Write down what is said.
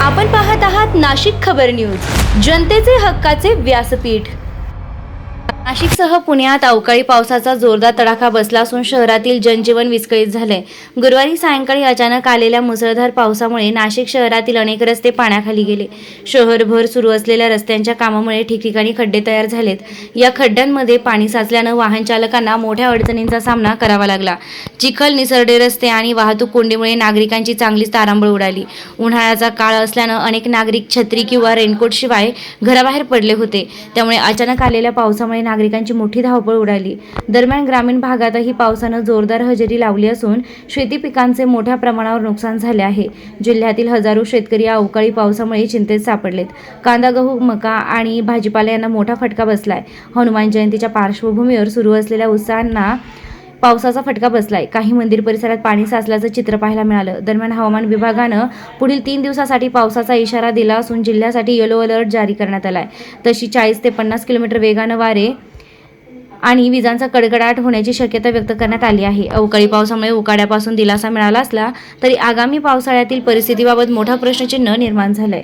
आपण पाहत आहात नाशिक खबर न्यूज, जनतेचे हक्काचे व्यासपीठ। नाशिकसह पुण्यात अवकाळी पावसाचा जोरदार तडाखा बसला असून शहरातील जनजीवन विस्कळीत झाले। गुरुवारी सायंकाळी अचानक आलेल्या मुसळधार पावसामुळे नाशिक शहरातील अनेक रस्ते पाण्याखाली गेले। शहरभर सुरू असलेल्या रस्त्यांच्या कामामुळे ठिकठिकाणी खड्डे तयार झालेत। या खड्ड्यांमध्ये पाणी साचल्याने वाहन चालकांना मोठ्या अडचणींचा सामना करावा लागला। चिखल, निसरडे रस्ते आणि वाहतूक कोंडीमुळे नागरिकांची चांगलीच तारांबळ उडाली। उन्हाळ्याचा काळ असल्याने अनेक नागरिक छत्री किंवा रेनकोट शिवाय घराबाहेर पडले होते। त्यामुळे अचानक आलेल्या पावसामुळे नागरिकांची मोठी धावपळ उडाली। दरम्यान ग्रामीण भागातही पावसाने जोरदार हजेरी लावली असून शेती पिकांचे मोठ्या प्रमाणावर नुकसान झाले आहे। जिल्ह्यातील हजारो शेतकरी या अवकाळी पावसामुळे चिंतेत सापडलेत। कांदा, गहू, मका आणि भाजीपाला यांना मोठा फटका बसलाय। हनुमान जयंतीच्या पार्श्वभूमीवर सुरू असलेल्या उत्सवांना पावसाचा फटका बसलाय। काही मंदिर परिसरात पाणी साचल्याचं चित्र पाहायला मिळालं। दरम्यान हवामान विभागानं पुढील 3 दिवसासाठी पावसाचा इशारा दिला असून जिल्ह्यासाठी येलो अलर्ट जारी करण्यात आलाय। तशी 40 ते 50 किलोमीटर वेगानं वारे आणि विजांचा कडकडाट होण्याची शक्यता व्यक्त करण्यात आली आहे। अवकाळी पावसामुळे उकाड्यापासून दिलासा मिळाला असला तरी आगामी पावसाळ्यातील परिस्थितीबाबत मोठा प्रश्नचिन्ह निर्माण झालंय।